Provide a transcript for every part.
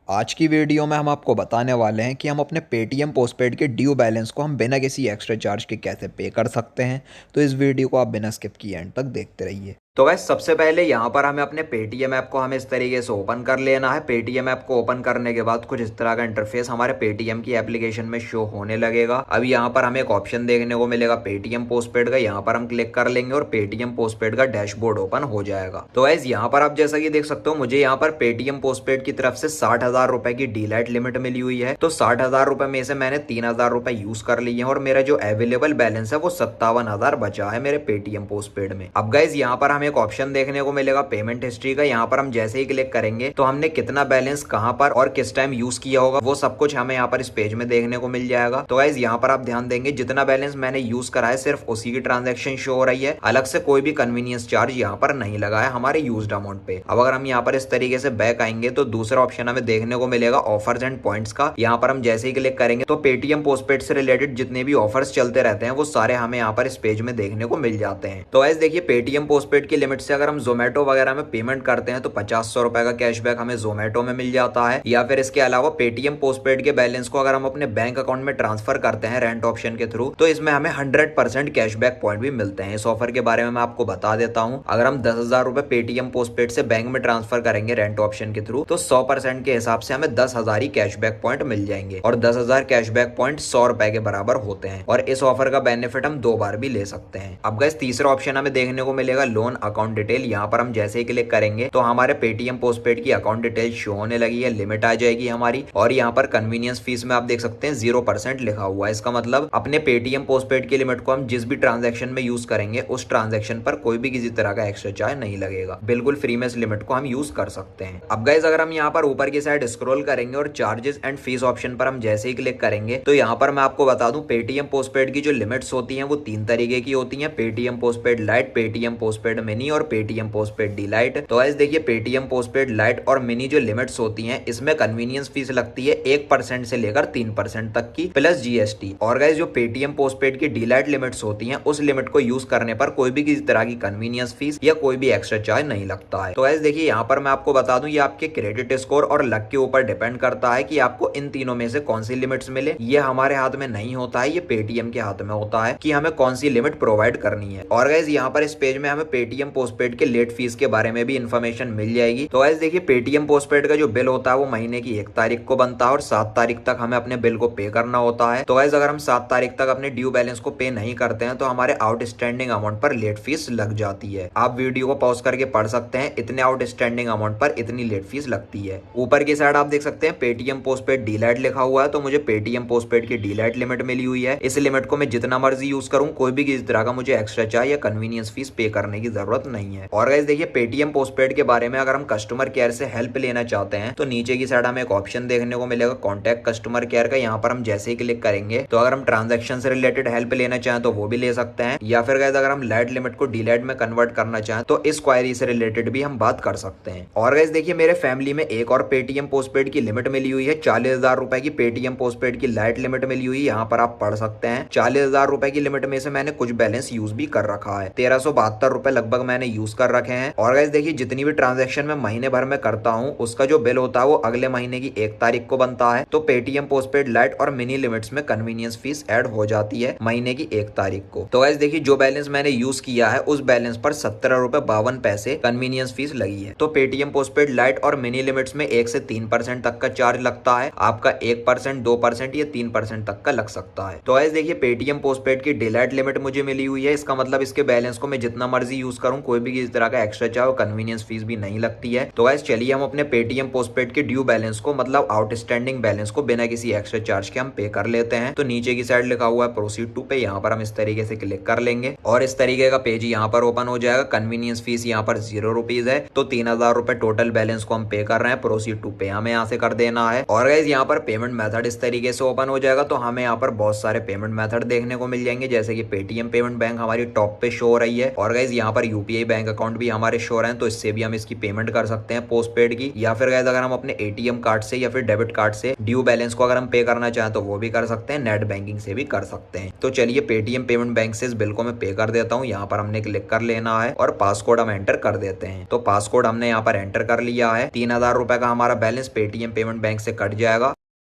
आज की वीडियो में हम आपको बताने वाले हैं कि हम अपने पेटीएम पोस्टपेड के ड्यू बैलेंस को हम बिना किसी एक्स्ट्रा चार्ज के कैसे पे कर सकते हैं। तो इस वीडियो को आप बिना स्किप किए एंड तक देखते रहिए। तो गाइस सबसे पहले यहाँ पर हमें अपने पेटीएम ऐप को हमें इस तरीके से ओपन कर लेना है। पेटीएम ऐप को ओपन करने के बाद कुछ इस तरह का इंटरफेस हमारे पेटीएम की एप्लीकेशन में शो होने लगेगा। अब यहाँ पर हमें एक ऑप्शन देखने को मिलेगा पेटीएम पोस्टपेड का, यहाँ पर हम क्लिक कर लेंगे और पेटीएम पोस्टपेड का डैशबोर्ड ओपन हो जाएगा। तो गाइस यहाँ पर आप जैसा कि देख सकते हो, मुझे यहाँ पर पेटीएम पोस्टपेड की तरफ से 60,000 रुपए की डीलाइट लिमिट मिली हुई है। तो 60,000 रुपए में से मैंने 3,000 रुपए यूज कर लिए हैं और मेरा जो अवेलेबल बैलेंस है वो 57,000 बचा है मेरे पेटीएम पोस्टपेड में। अब गाइस यहाँ पर हमें एक ऑप्शन देखने को मिलेगा पेमेंट हिस्ट्री का, यहाँ पर हम जैसे ही क्लिक करेंगे तो हमने कितना बैलेंस कहां पर और किस टाइम यूज किया होगा वो सब कुछ हमें यहाँ पर इस पेज में देखने को मिल जाएगा। तो गाइस यहाँ पर आप ध्यान देंगे जितना बैलेंस मैंने यूज करा है सिर्फ उसी की ट्रांजैक्शन शो हो रही है, अलग से कोई भी कन्वीनियंस चार्ज यहाँ पर नहीं लगा है हमारे यूज्ड अमाउंट पे। अब अगर हम यहाँ पर इस तरीके से बैक आएंगे तो दूसरा ऑप्शन हमें देखने को मिलेगा ऑफर्स एंड पॉइंट्स का, यहाँ पर हम जैसे ही क्लिक करेंगे तो पेटीएम पोस्टपेड से रिलेटेड जितने भी ऑफर्स चलते रहते हैं वो सारे हमें यहाँ पर इस पेज में देखने को मिल जाते हैं। तो गाइस देखिए पेटीएम पोस्टपेड की लिमिट से अगर हम जोमेटो वगैरह में पेमेंट करते हैं तो 500 रुपए का कैशबैक हमें जोमेटो में मिल जाता है। या फिर इसके अलावा पेटीएम पोस्टपेड के बैलेंस को अगर हम अपने बैंक अकाउंट में ट्रांसफर करते हैं रेंट ऑप्शन के थ्रू तो इसमें हमें 100% कैशबैक पॉइंट भी मिलते हैं। इस ऑफर के बारे में मैं आपको बता देता हूं, अगर हम 10,000 रुपए पेटीएम पोस्टपेड से बैंक में ट्रांसफर करेंगे रेंट ऑप्शन के थ्रू तो 100% के हिसाब से हमें 10,000 ही कैशबैक पॉइंट मिल जाएंगे और 10,000 कैशबैक पॉइंट 100 रुपए के बराबर होते हैं और इस ऑफर का बेनिफिट हम 2 बार भी ले सकते हैं। अब गाइस तीसरा ऑप्शन हमें देखने को मिलेगा लोन अकाउंट डिटेल, यहाँ पर हम जैसे ही क्लिक करेंगे तो हमारे पेटीएम पोस्टपेड की अकाउंट डिटेल शो होने लगी है, लिमिट आ जाएगी हमारी और यहाँ पर कन्वीनियंस फीस में आप देख सकते हैं 0% लिखा हुआ है। इसका मतलब अपने पेटीएम पोस्टपेड की लिमिट को हम जिस भी ट्रांजैक्शन में यूज करेंगे उस ट्रांजैक्शन पर कोई भी किसी तरह का एक्स्ट्रा चार्ज नहीं लगेगा, बिल्कुल फ्री में इस लिमिट को हम यूज कर सकते हैं। अब गाइस अगर हम यहाँ पर ऊपर की साइड स्क्रॉल करेंगे और चार्जेस एंड फीस ऑप्शन पर हम जैसे ही क्लिक करेंगे तो यहाँ पर मैं आपको बता दूं पेटीएम पोस्टपेड की जो लिमिट्स होती हैं वो 3 तरीके की होती हैं, Paytm postpaid light, Paytm postpaid mini और पेटीएम पोस्टपेड डिलाइट। तो गाइस देखिए पेटीएम पोस्टपेड लाइट और मिनी जो लिमिट्स होती हैं इसमें कन्वीनियंस फीस लगती है 1% से लेकर 3% तक की प्लस जीएसटी। और गाइस जो पेटीएम पोस्टपेड की डिलाइट लिमिट्स होती हैं उस लिमिट को यूज करने पर कोई भी किसी तरह की कन्वीनियंस फीस या कोई भी एक्स्ट्रा चार्ज नहीं लगता है। तो गाइस देखिए यहाँ पर मैं आपको बता दूं ये आपके क्रेडिट स्कोर और लक के ऊपर डिपेंड करता है कि आपको इन तीनों में से कौन सी लिमिट्स मिले। ये हमारे हाथ में नहीं होता है, ये पेटीएम के हाथ में होता है कि हमें कौन सी लिमिट प्रोवाइड करनी है। और गाइस यहाँ पर इस पेज में हमें पेटीएम पोस्टपेड के लेट फीस के बारे में भी इंफॉर्मेशन मिल जाएगी। तो गाइस देखिए पेटीएम पोस्टपेड का जो बिल होता है वो महीने की 1 तारीख को बनता है और 7 तारीख तक हमें अपने बिल को पे करना होता है। तो गाइस अगर हम 7 तारीख तक अपने ड्यू बैलेंस को पे नहीं करते हैं तो हमारे आउटस्टैंडिंग अमाउंट पर लेट फीस लग जाती है। आप वीडियो को पॉज करके पढ़ सकते हैं, इतने आउटस्टैंडिंग अमाउंट पर इतनी लेट फीस लगती है। ऊपर की साइड आप देख सकते हैं पेटीएम पोस्टपेड डीलाइट लिखा हुआ है, तो मुझे पेटीएम पोस्टपेड की डीलाइट लिमिट मिली हुई है। इस लिमिट को मैं जितना मर्जी यूज करूं कोई भी किसी तरह का मुझे एक्स्ट्रा चार्ज या कन्वीनियंस फीस पे करने की जरूरत नहीं है। और गाइस देखिए पेटीएम पोस्टपेड के बारे में अगर हम कस्टमर केयर से हेल्प लेना चाहते हैं तो नीचे की साइड हमें एक ऑप्शन देखने को मिलेगा कॉन्टैक्ट कस्टमर केयर का, यहाँ पर हम जैसे ही क्लिक करेंगे तो अगर हम ट्रांजैक्शन से रिलेटेड हेल्प लेना चाहें तो वो भी ले सकते हैं, या फिर गाइस अगर हम लाइट लिमिट को डीलाइट में कन्वर्ट करना चाहें तो इस क्वायरी से रिलेटेड भी हम बात कर सकते हैं। और गाइस देखिए मेरे फैमिली में एक और पेटीएम पोस्टपेड की लिमिट मिली हुई है, 40,000 रुपए की पेटीएम पोस्टपेड की लाइट लिमिट मिली हुई है, यहाँ पर आप पढ़ सकते हैं। 40,000 रुपए की लिमिट में से मैंने कुछ बैलेंस यूज भी कर रखा है, 1372 रुपए लगभग मैंने यूज कर रखे हैं। और गाइस देखिए जितनी भी ट्रांजैक्शन मैं महीने भर में करता हूँ उसका जो बिल होता है वो अगले महीने की 1 तारीख को बनता है। तो पेटीएम पोस्टपेड लाइट और मिनी लिमिट्स में कन्वीनियंस फीस ऐड हो जाती है महीने की 1 तारीख को। तो गाइस देखिए जो बैलेंस मैंने यूज किया है उस बैलेंस पर 17 रुपए 52 पैसे कन्वीनियंस फीस लगी है। तो पेटीएम पोस्टपेड लाइट और मिनी लिमिट्स में 1 से 3% तक का चार्ज लगता है, आपका 1%, 2% या 3% तक का लग सकता है। तो गाइस देखिए पेटीएम पोस्टपेड की डिलाइट लिमिट मुझे मिली हुई है, इसका मतलब इसके बैलेंस को मैं जितना मर्जी यूज करूं कोई भी किसी तरह का एक्स्ट्रा चार्ज और कन्वीनियंस फीस भी नहीं लगती है। तो गाइस चलिए हम अपने पेटीएम पोस्टपेड के ड्यू बैलेंस को मतलब आउटस्टैंडिंग बैलेंस को बिना किसी एक्स्ट्रा चार्ज के हम पे कर लेते हैं। तो नीचे की साइड लिखा हुआ है प्रोसीड टू पे, यहाँ पर हम इस तरीके से क्लिक कर लेंगे और इस तरीके का पेज यहाँ पर ओपन हो जाएगा। कन्वीनियंस फीस यहाँ पर 0 रुपीज है, तो 3,000 रुपए टोटल बैलेंस को हम पे कर रहे हैं। प्रोसीड टू पे हमें यहाँ से कर देना है। और गाइस यहाँ पर पेमेंट मेथड इस तरीके से ओपन हो जाएगा, तो हमें यहाँ पर बहुत सारे पेमेंट मेथड देखने को मिल जाएंगे, जैसे कि पेटीएम पेमेंट बैंक हमारी टॉप पे शो हो रही है। और गाइस यहाँ पर यूपीआई बैंक अकाउंट भी हमारे शो रहे हैं, तो इससे भी हम इसकी पेमेंट कर सकते हैं पोस्टपेड की। या फिर गाइस अगर हम अपने एटीएम कार्ड से या फिर डेबिट कार्ड से ड्यू बैलेंस को अगर हम पे करना चाहें तो वो भी कर सकते हैं, नेट बैंकिंग से भी कर सकते हैं। तो चलिए पेटीएम पेमेंट बैंक से इस बिल को मैं पे कर देता हूँ। यहाँ पर हमने क्लिक कर लेना है और पासकोड हम एंटर कर देते हैं। तो पासकोड हमने यहाँ पर एंटर कर लिया है। 3000 रुपए का हमारा बैलेंस पेटीएम पेमेंट बैंक से कट जाएगा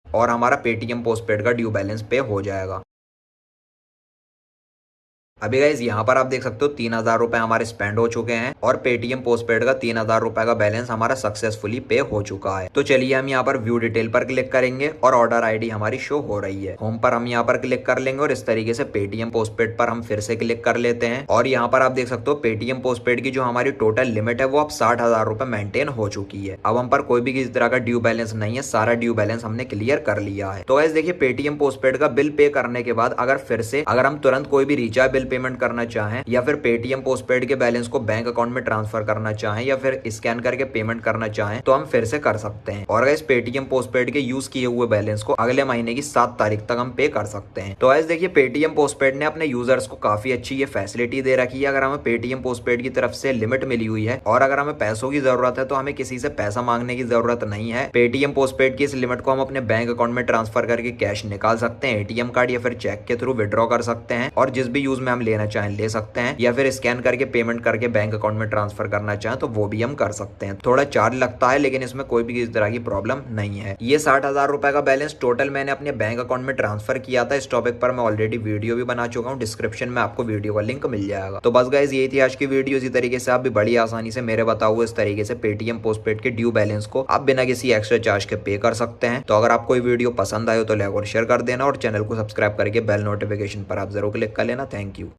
और हमारा पेटीएम पोस्टपेड का ड्यू बैलेंस पे हो जाएगा। अभी गाइज यहाँ पर आप देख सकते हो 3000 रुपए हमारे स्पेंड हो चुके हैं और पेटीएम पोस्टपेड का 3000 रुपए का बैलेंस हमारा सक्सेसफुली पे हो चुका है। तो चलिए हम यहाँ पर व्यू डिटेल पर क्लिक करेंगे और ऑर्डर आईडी हमारी शो हो रही है। होम पर हम यहाँ पर क्लिक कर लेंगे और इस तरीके से पेटीएम पोस्टपेड पर हम फिर से क्लिक कर लेते हैं और यहाँ पर आप देख सकते हो पेटीएम पोस्टपेड की जो हमारी टोटल लिमिट है वो अब 60,000 रुपए मेंटेन हो चुकी है। अब हम पर कोई भी किसी तरह का ड्यू बैलेंस नहीं है, सारा ड्यू बैलेंस हमने क्लियर कर लिया है। तो गाइस देखिए पेटीएम पोस्टपेड का बिल पे करने के बाद अगर हम तुरंत कोई भी रिचार्ज बिल पेमेंट करना चाहें या फिर पेटीएम पोस्टपेड के बैलेंस को बैंक अकाउंट में ट्रांसफर करना चाहें या फिर स्कैन करके पेमेंट करना चाहें तो हम फिर से कर सकते हैं। और गाइस पेटीएम पोस्टपेड के यूज किए हुए बैलेंस को अगले महीने की 7 तारीख तक हम पे कर सकते हैं। तो गाइस देखिए पेटीएम पोस्टपेड ने अपने यूजर्स को काफी अच्छी ये फैसिलिटी दे रखी है। अगर हमें पेटीएम पोस्टपेड की तरफ से लिमिट मिली हुई है और अगर हमें पैसों की जरूरत है तो हमें किसी से पैसा मांगने की जरूरत नहीं है। पेटीएम पोस्टपेड की इस लिमिट को हम अपने बैंक अकाउंट में ट्रांसफर करके कैश निकाल सकते हैं, एटीएम कार्ड या फिर चेक के थ्रू विड्रॉ कर सकते हैं और जिस भी यूज में हम लेना चाहें ले सकते हैं या फिर स्कैन करके पेमेंट करके बैंक अकाउंट में ट्रांसफर करना चाहें तो वो भी हम कर सकते हैं। थोड़ा चार्ज लगता है लेकिन इसमें कोई भी किसी तरह की प्रॉब्लम नहीं है। ये 60,000 रुपए का बैलेंस टोटल मैंने अपने बैंक अकाउंट में ट्रांसफर किया था। इस टॉपिक पर मैं ऑलरेडी वीडियो भी बना चुका हूँ, डिस्क्रिप्शन में आपको वीडियो का लिंक मिल जाएगा। तो बस गाइस यही थी आज की वीडियो। इसी तरीके से आप भी बड़ी आसानी से मेरे बताओ हुए इस तरीके से पेटीएम पोस्टपेड के ड्यू बैलेंस को आप बिना किसी एक्स्ट्रा चार्ज के पे कर सकते हैं। तो अगर आपको वीडियो पसंद आए तो लाइक और शेयर कर देना और चैनल को सब्सक्राइब करके बेल नोटिफिकेशन पर आप जरूर क्लिक कर लेना। Thank you.